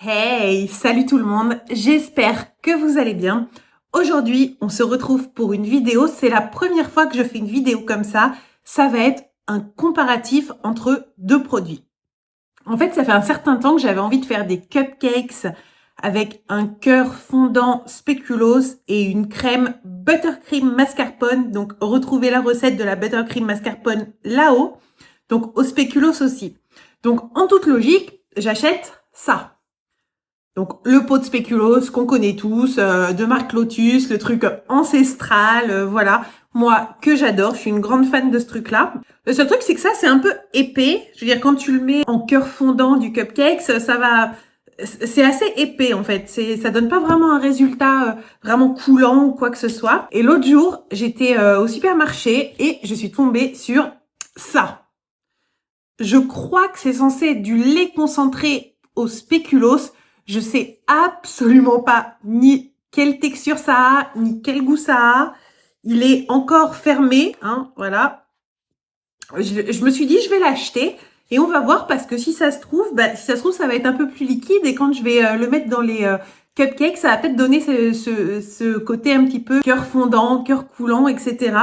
Hey, salut tout le monde, j'espère que vous allez bien. Aujourd'hui, on se retrouve pour une vidéo, c'est la première fois que je fais une vidéo comme ça. Ça va être un comparatif entre deux produits. En fait, ça fait un certain temps que j'avais envie de faire des cupcakes avec un cœur fondant spéculoos et une crème buttercream mascarpone. Donc, retrouvez la recette de la buttercream mascarpone là-haut. Donc, au spéculoos aussi. Donc, en toute logique, j'achète ça. Donc, le pot de spéculoos qu'on connaît tous, de marque Lotus, le truc ancestral, voilà. Moi, que j'adore, je suis une grande fan de ce truc-là. Le seul truc, c'est que ça, c'est un peu épais. Je veux dire, quand tu le mets en cœur fondant du cupcake, ça va... C'est assez épais, en fait. Ça donne pas vraiment un résultat vraiment coulant ou quoi que ce soit. Et l'autre jour, j'étais au supermarché et je suis tombée sur ça. Je crois que c'est censé être du lait concentré au spéculoos. Je sais absolument pas ni quelle texture ça a, ni quel goût ça a. Il est encore fermé, hein, voilà. Je me suis dit, je vais l'acheter et on va voir parce que si ça se trouve, ça va être un peu plus liquide et quand je vais le mettre dans les cupcakes, ça va peut-être donner ce côté un petit peu cœur fondant, cœur coulant, etc.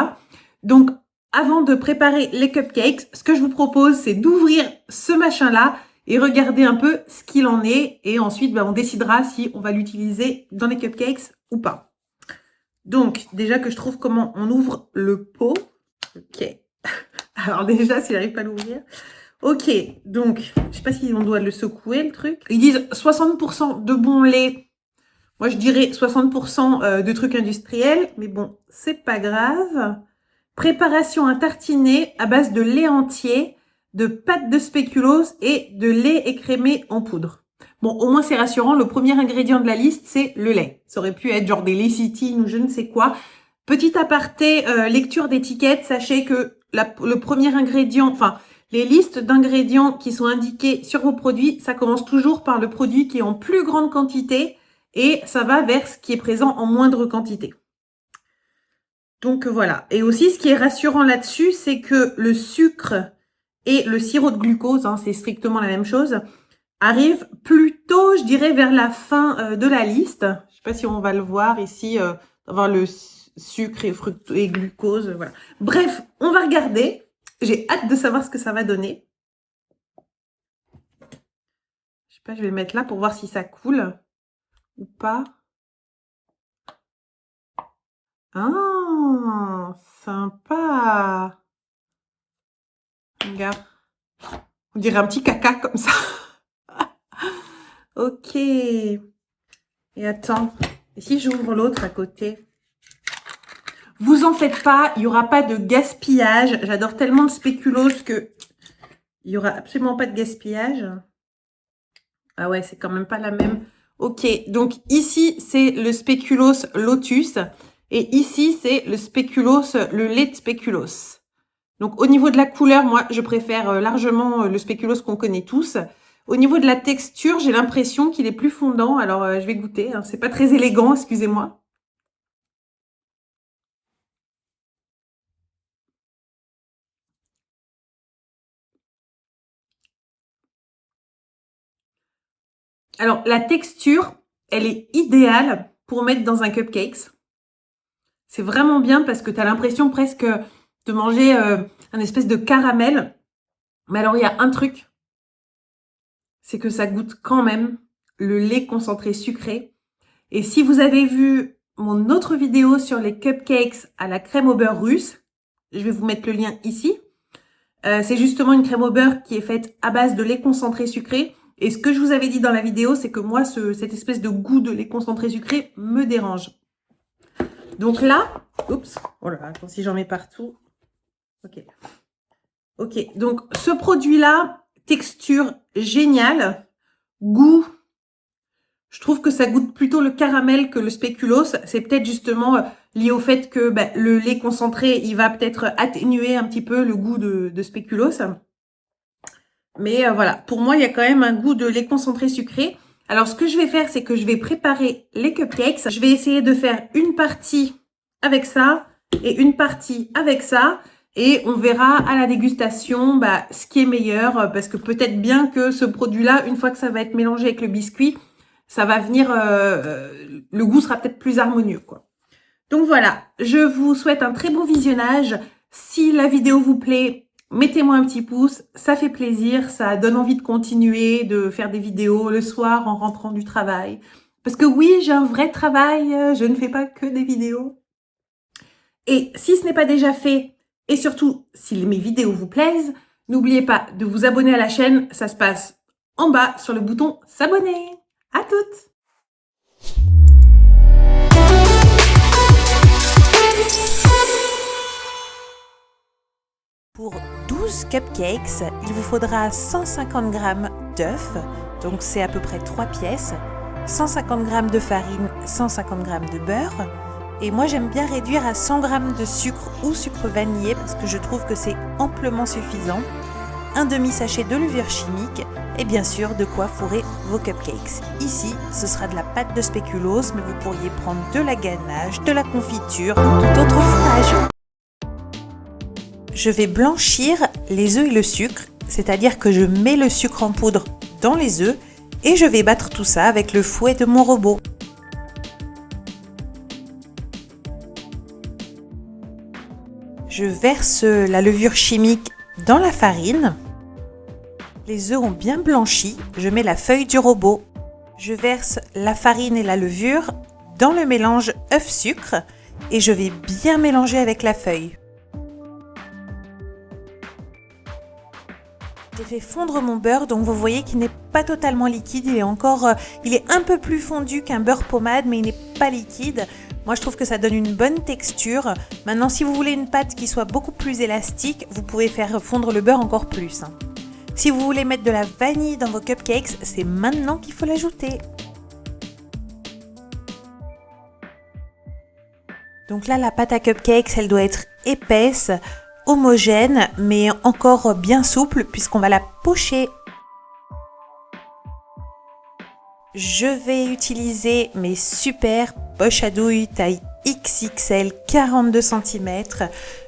Donc, avant de préparer les cupcakes, ce que je vous propose, c'est d'ouvrir ce machin-là et regarder un peu ce qu'il en est. Et ensuite, on décidera si on va l'utiliser dans les cupcakes ou pas. Donc, déjà que je trouve comment on ouvre le pot. Ok. Alors déjà, s'il n'arrive pas à l'ouvrir. Ok, donc, je sais pas si on doit le secouer, le truc. Ils disent 60% de bon lait. Moi, je dirais 60% de trucs industriels. Mais bon, c'est pas grave. Préparation à tartiner à base de lait entier, de pâte de spéculoos et de lait écrémé en poudre. Bon, au moins c'est rassurant, le premier ingrédient de la liste, c'est le lait. Ça aurait pu être genre des lécithines ou je ne sais quoi. Petit aparté, lecture d'étiquette, sachez que le premier ingrédient, enfin, les listes d'ingrédients qui sont indiqués sur vos produits, ça commence toujours par le produit qui est en plus grande quantité et ça va vers ce qui est présent en moindre quantité. Donc voilà. Et aussi, ce qui est rassurant là-dessus, c'est que le sucre et le sirop de glucose, hein, c'est strictement la même chose, arrivent plutôt, je dirais, vers la fin de la liste. Je ne sais pas si on va le voir ici, avoir le sucre et glucose, voilà. Bref, on va regarder. J'ai hâte de savoir ce que ça va donner. Je sais pas, je vais le mettre là pour voir si ça coule ou pas. Ah, sympa. Regarde. On dirait un petit caca comme ça. Ok. Et attends. Et si j'ouvre l'autre à côté? Vous en faites pas, il n'y aura pas de gaspillage. J'adore tellement le spéculoos que il n'y aura absolument pas de gaspillage. Ah ouais, c'est quand même pas la même. Ok, donc ici, c'est le spéculoos Lotus. Et ici, c'est le spéculoos, le lait de spéculoos. Donc, au niveau de la couleur, moi, je préfère largement le spéculoos qu'on connaît tous. Au niveau de la texture, j'ai l'impression qu'il est plus fondant. Alors, je vais goûter. Hein. C'est pas très élégant, excusez-moi. Alors, la texture, elle est idéale pour mettre dans un cupcake. C'est vraiment bien parce que tu as l'impression presque de manger un espèce de caramel. Mais alors, il y a un truc, c'est que ça goûte quand même le lait concentré sucré. Et si vous avez vu mon autre vidéo sur les cupcakes à la crème au beurre russe, je vais vous mettre le lien ici. C'est justement une crème au beurre qui est faite à base de lait concentré sucré. Et ce que je vous avais dit dans la vidéo, c'est que moi, cette espèce de goût de lait concentré sucré me dérange. Donc là, oups, oh là, attends si j'en mets partout. Ok. Ok, donc ce produit-là, texture géniale, goût, je trouve que ça goûte plutôt le caramel que le spéculoos. C'est peut-être justement lié au fait que le lait concentré, il va peut-être atténuer un petit peu le goût de spéculoos. Mais voilà, pour moi, il y a quand même un goût de lait concentré sucré. Alors, ce que je vais faire, c'est que je vais préparer les cupcakes. Je vais essayer de faire une partie avec ça et une partie avec ça. Et on verra à la dégustation ce qui est meilleur, parce que peut-être bien que ce produit-là, une fois que ça va être mélangé avec le biscuit, ça va venir, le goût sera peut-être plus harmonieux, quoi. Donc voilà, je vous souhaite un très bon visionnage. Si la vidéo vous plaît, mettez-moi un petit pouce, ça fait plaisir, ça donne envie de continuer, de faire des vidéos le soir en rentrant du travail. Parce que oui, j'ai un vrai travail, je ne fais pas que des vidéos. Et si ce n'est pas déjà fait, et surtout si mes vidéos vous plaisent, n'oubliez pas de vous abonner à la chaîne, ça se passe en bas sur le bouton s'abonner. À toutes! Pour 12 cupcakes, il vous faudra 150 g d'œufs, donc c'est à peu près 3 pièces, 150 g de farine, 150 g de beurre. Et moi j'aime bien réduire à 100 g de sucre ou sucre vanillé parce que je trouve que c'est amplement suffisant. Un demi-sachet de levure chimique et bien sûr de quoi fourrer vos cupcakes. Ici, ce sera de la pâte de spéculoos, mais vous pourriez prendre de la ganache, de la confiture ou tout autre fourrage. Je vais blanchir les œufs et le sucre, c'est-à-dire que je mets le sucre en poudre dans les œufs et je vais battre tout ça avec le fouet de mon robot. Je verse la levure chimique dans la farine. Les œufs ont bien blanchi, je mets la feuille du robot. Je verse la farine et la levure dans le mélange œuf-sucre et je vais bien mélanger avec la feuille. J'ai fait fondre mon beurre, donc vous voyez qu'il n'est pas totalement liquide, il est un peu plus fondu qu'un beurre pommade, mais il n'est pas liquide. Moi je trouve que ça donne une bonne texture. Maintenant si vous voulez une pâte qui soit beaucoup plus élastique, vous pouvez faire fondre le beurre encore plus. Si vous voulez mettre de la vanille dans vos cupcakes, c'est maintenant qu'il faut l'ajouter. Donc là la pâte à cupcakes, elle doit être épaisse, homogène mais encore bien souple puisqu'on va la pocher. Je vais utiliser mes super poches à douille taille XXL 42 cm.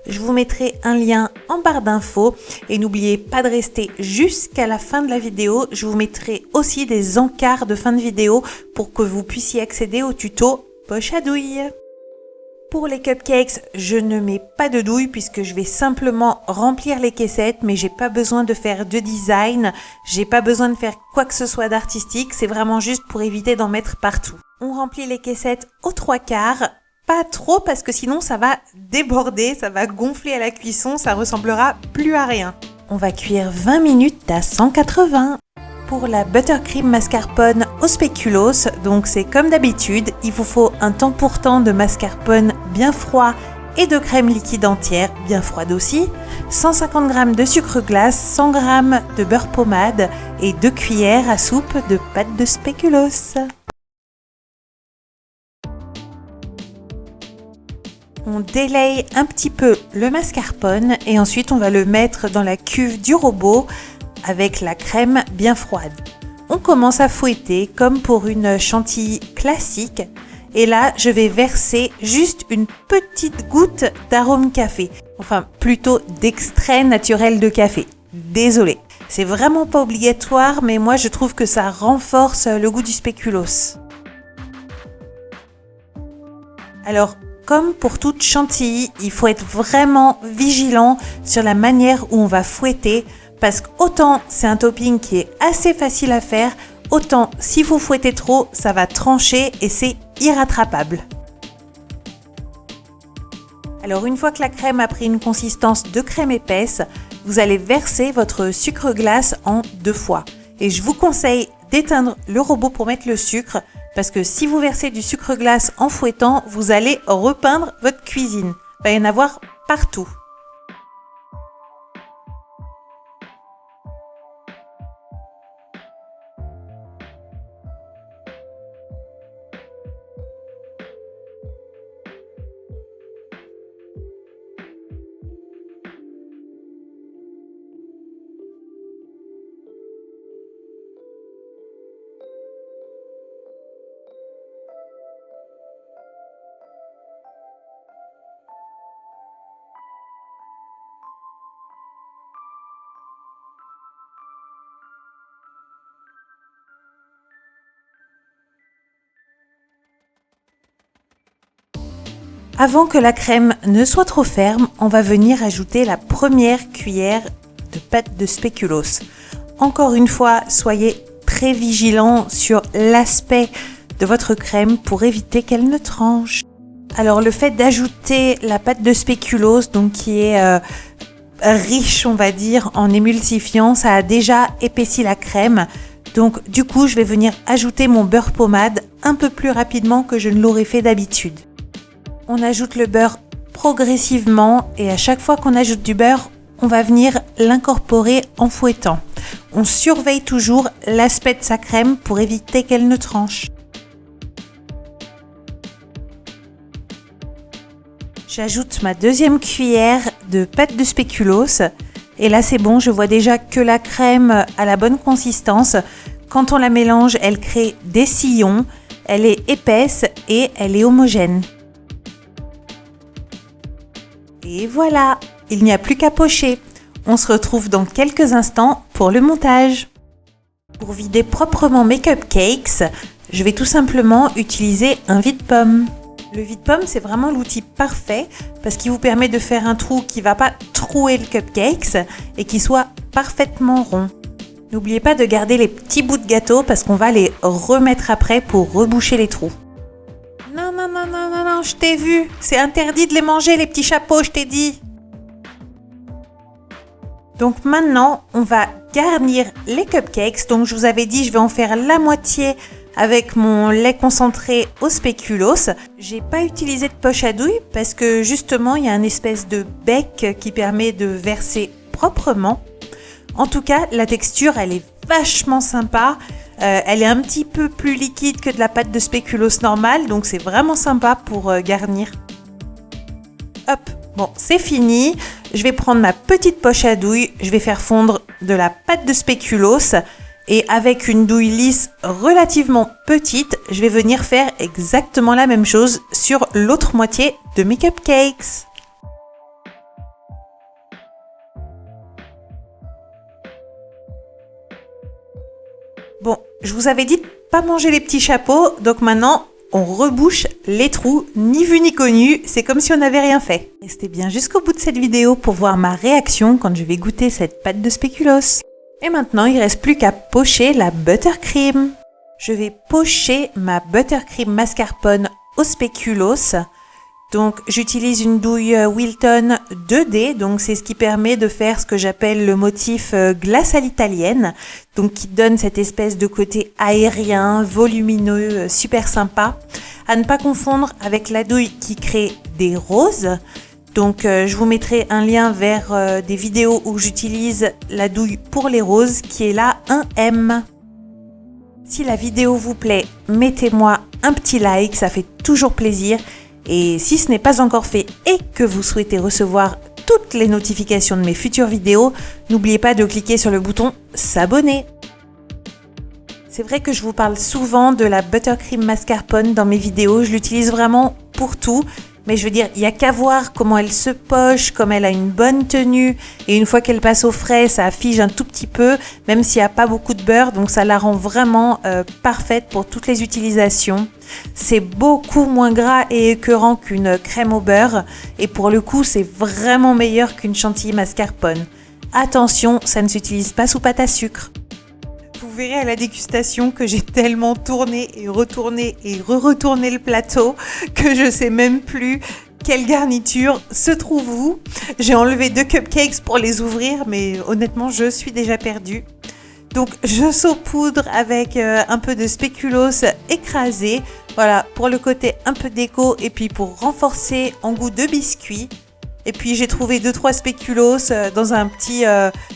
Je vous mettrai un lien en barre d'infos et n'oubliez pas de rester jusqu'à la fin de la vidéo. Je vous mettrai aussi des encarts de fin de vidéo pour que vous puissiez accéder au tuto poche à douille. Pour les cupcakes, je ne mets pas de douille puisque je vais simplement remplir les caissettes, mais j'ai pas besoin de faire de design, j'ai pas besoin de faire quoi que ce soit d'artistique, c'est vraiment juste pour éviter d'en mettre partout. On remplit les caissettes aux 3/4, pas trop parce que sinon ça va déborder, ça va gonfler à la cuisson, ça ressemblera plus à rien. On va cuire 20 minutes à 180. Pour la buttercream mascarpone au spéculoos, donc c'est comme d'habitude, il vous faut un temps pour temps de mascarpone bien froid et de crème liquide entière bien froide aussi, 150 g de sucre glace, 100 g de beurre pommade et 2 cuillères à soupe de pâte de spéculoos. On délaye un petit peu le mascarpone et ensuite on va le mettre dans la cuve du robot avec la crème bien froide. On commence à fouetter comme pour une chantilly classique et là je vais verser juste une petite goutte d'arôme café, enfin plutôt d'extrait naturel de café. Désolée, c'est vraiment pas obligatoire mais moi je trouve que ça renforce le goût du spéculoos. Alors comme pour toute chantilly, il faut être vraiment vigilant sur la manière où on va fouetter parce qu'autant c'est un topping qui est assez facile à faire, autant si vous fouettez trop, ça va trancher et c'est irrattrapable. Alors une fois que la crème a pris une consistance de crème épaisse, vous allez verser votre sucre glace en 2 fois. Et je vous conseille d'éteindre le robot pour mettre le sucre parce que si vous versez du sucre glace en fouettant, vous allez repeindre votre cuisine. Il va y en avoir partout. Avant que la crème ne soit trop ferme, on va venir ajouter la première cuillère de pâte de spéculoos. Encore une fois, soyez très vigilants sur l'aspect de votre crème pour éviter qu'elle ne tranche. Alors le fait d'ajouter la pâte de spéculoos, donc qui est riche, on va dire, en émulsifiant, ça a déjà épaissi la crème. Donc du coup, je vais venir ajouter mon beurre pommade un peu plus rapidement que je ne l'aurais fait d'habitude. On ajoute le beurre progressivement et à chaque fois qu'on ajoute du beurre, on va venir l'incorporer en fouettant. On surveille toujours l'aspect de sa crème pour éviter qu'elle ne tranche. J'ajoute ma deuxième cuillère de pâte de spéculoos et là c'est bon, je vois déjà que la crème a la bonne consistance. Quand on la mélange, elle crée des sillons, elle est épaisse et elle est homogène. Et voilà, il n'y a plus qu'à pocher. On se retrouve dans quelques instants pour le montage. Pour vider proprement mes cupcakes, je vais tout simplement utiliser un vide-pomme. Le vide-pomme, c'est vraiment l'outil parfait parce qu'il vous permet de faire un trou qui ne va pas trouer le cupcakes et qui soit parfaitement rond. N'oubliez pas de garder les petits bouts de gâteau parce qu'on va les remettre après pour reboucher les trous. Non, je t'ai vu. C'est interdit de les manger, les petits chapeaux, je t'ai dit. Donc maintenant, on va garnir les cupcakes. Donc je vous avais dit, je vais en faire la moitié avec mon lait concentré au spéculoos. J'ai pas utilisé de poche à douille parce que justement, il y a une espèce de bec qui permet de verser proprement. En tout cas, la texture, elle est vachement sympa. Elle est un petit peu plus liquide que de la pâte de spéculoos normale, donc c'est vraiment sympa pour garnir. Hop, bon, c'est fini. Je vais prendre ma petite poche à douille, je vais faire fondre de la pâte de spéculoos et avec une douille lisse relativement petite, je vais venir faire exactement la même chose sur l'autre moitié de mes cupcakes. Bon, je vous avais dit de pas manger les petits chapeaux, donc maintenant on rebouche les trous, ni vu ni connu, c'est comme si on n'avait rien fait. Restez bien jusqu'au bout de cette vidéo pour voir ma réaction quand je vais goûter cette pâte de spéculoos. Et maintenant, il ne reste plus qu'à pocher la buttercream. Je vais pocher ma buttercream mascarpone au spéculoos. Donc j'utilise une douille Wilton 2D, donc c'est ce qui permet de faire ce que j'appelle le motif glace à l'italienne, donc qui donne cette espèce de côté aérien, volumineux, super sympa. À ne pas confondre avec la douille qui crée des roses. Donc je vous mettrai un lien vers des vidéos où j'utilise la douille pour les roses qui est là 1M. Si la vidéo vous plaît, mettez-moi un petit like, ça fait toujours plaisir. Et si ce n'est pas encore fait et que vous souhaitez recevoir toutes les notifications de mes futures vidéos, n'oubliez pas de cliquer sur le bouton s'abonner. C'est vrai que je vous parle souvent de la buttercream mascarpone dans mes vidéos, je l'utilise vraiment pour tout. Mais je veux dire, il n'y a qu'à voir comment elle se poche, comme elle a une bonne tenue. Et une fois qu'elle passe au frais, ça fige un tout petit peu, même s'il n'y a pas beaucoup de beurre. Donc ça la rend vraiment parfaite pour toutes les utilisations. C'est beaucoup moins gras et écœurant qu'une crème au beurre. Et pour le coup, c'est vraiment meilleur qu'une chantilly mascarpone. Attention, ça ne s'utilise pas sous pâte à sucre. Vous verrez à la dégustation que j'ai tellement tourné et retourné et re-retourné le plateau que je sais même plus quelle garniture se trouve où. J'ai enlevé 2 cupcakes pour les ouvrir, mais honnêtement, je suis déjà perdue. Donc, je saupoudre avec un peu de spéculoos écrasé. Voilà, pour le côté un peu déco et puis pour renforcer en goût de biscuit. Et puis j'ai trouvé 2-3 spéculoos dans un petit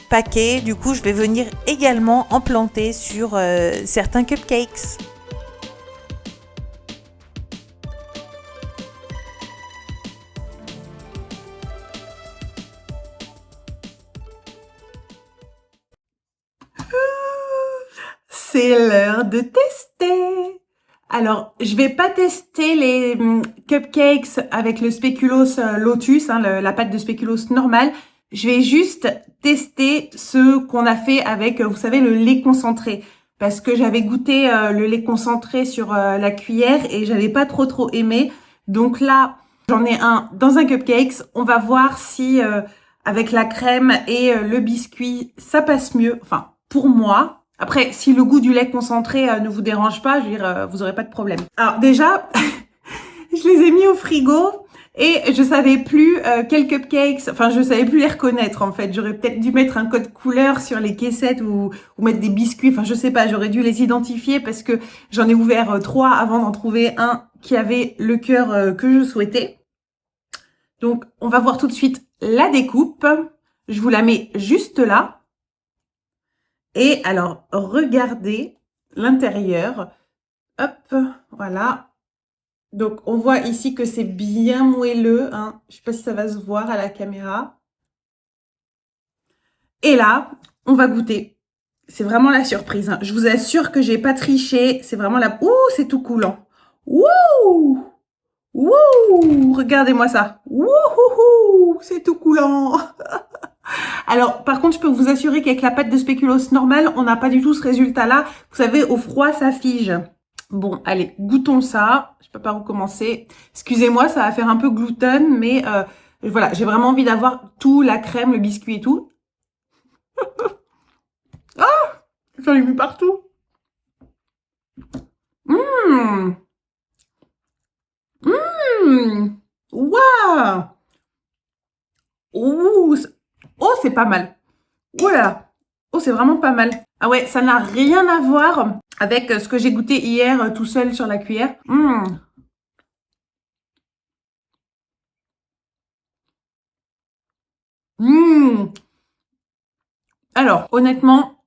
paquet. Du coup, je vais venir également en planter sur certains cupcakes. C'est l'heure de tester. Alors, je vais pas tester les cupcakes avec le spéculoos Lotus, la pâte de spéculoos normale. Je vais juste tester ce qu'on a fait avec, vous savez, le lait concentré. Parce que j'avais goûté le lait concentré sur la cuillère et j'avais pas trop aimé. Donc là, J'en ai un dans un cupcakes. On va voir si avec la crème et le biscuit, ça passe mieux. Enfin, pour moi. Après, si le goût du lait concentré ne vous dérange pas, je veux dire, vous aurez pas de problème. Alors déjà, je les ai mis au frigo et je savais plus quels cupcakes, enfin je savais plus les reconnaître en fait. J'aurais peut-être dû mettre un code couleur sur les caissettes ou mettre des biscuits, enfin je sais pas, j'aurais dû les identifier parce que j'en ai ouvert 3 avant d'en trouver un qui avait le cœur que je souhaitais. Donc on va voir tout de suite la découpe. Je vous la mets juste là. Et alors, regardez l'intérieur. Hop, voilà. Donc, on voit ici que c'est bien moelleux. Hein. Je ne sais pas si ça va se voir à la caméra. Et là, on va goûter. C'est vraiment la surprise. Hein. Je vous assure que j'ai pas triché. C'est vraiment la... Ouh, c'est tout coulant. Ouh, ouh, regardez-moi ça. Ouh, c'est tout coulant. Alors, par contre, je peux vous assurer qu'avec la pâte de spéculoos normale, on n'a pas du tout ce résultat-là. Vous savez, au froid, ça fige. Bon, allez, goûtons ça. Je peux pas recommencer. Excusez-moi, ça va faire un peu gluten, mais voilà, j'ai vraiment envie d'avoir tout, la crème, le biscuit et tout. Ah, j'en ai mis partout. Waouh. Ouh. Oh, c'est pas mal. Oh là là. Oh, c'est vraiment pas mal. Ah ouais, ça n'a rien à voir avec ce que j'ai goûté hier tout seul sur la cuillère. Alors, honnêtement,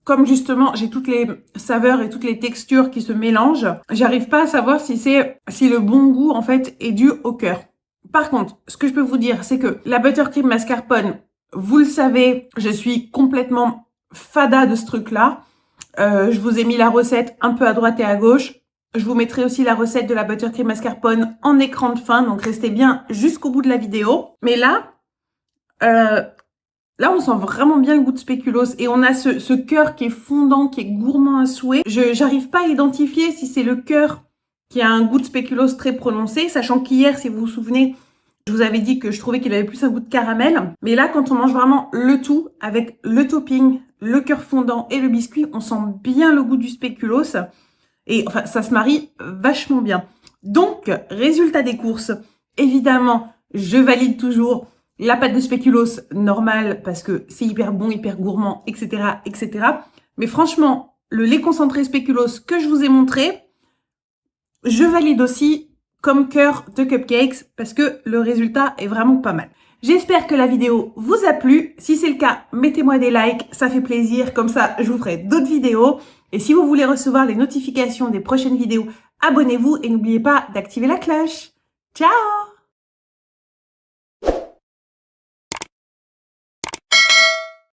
comme justement j'ai toutes les saveurs et toutes les textures qui se mélangent, j'arrive pas à savoir si le bon goût en fait est dû au cœur. Par contre, ce que je peux vous dire, c'est que la buttercream mascarpone, vous le savez, je suis complètement fada de ce truc-là. Je vous ai mis la recette un peu à droite et à gauche. Je vous mettrai aussi la recette de la buttercream mascarpone en écran de fin, donc restez bien jusqu'au bout de la vidéo. Mais là, on sent vraiment bien le goût de spéculoos et on a ce cœur qui est fondant, qui est gourmand à souhait. J'arrive pas à identifier si c'est le cœur qui a un goût de spéculoos très prononcé, sachant qu'hier, si vous vous souvenez, je vous avais dit que je trouvais qu'il avait plus un goût de caramel. Mais là, quand on mange vraiment le tout, avec le topping, le cœur fondant et le biscuit, on sent bien le goût du spéculoos. Et enfin, ça se marie vachement bien. Donc, résultat des courses, évidemment, je valide toujours la pâte de spéculoos normale parce que c'est hyper bon, hyper gourmand, etc., etc. Mais franchement, le lait concentré spéculoos que je vous ai montré, je valide aussi comme cœur de cupcakes parce que le résultat est vraiment pas mal. J'espère que la vidéo vous a plu. Si c'est le cas, mettez-moi des likes, ça fait plaisir. Comme ça, je vous ferai d'autres vidéos. Et si vous voulez recevoir les notifications des prochaines vidéos, abonnez-vous et n'oubliez pas d'activer la cloche. Ciao!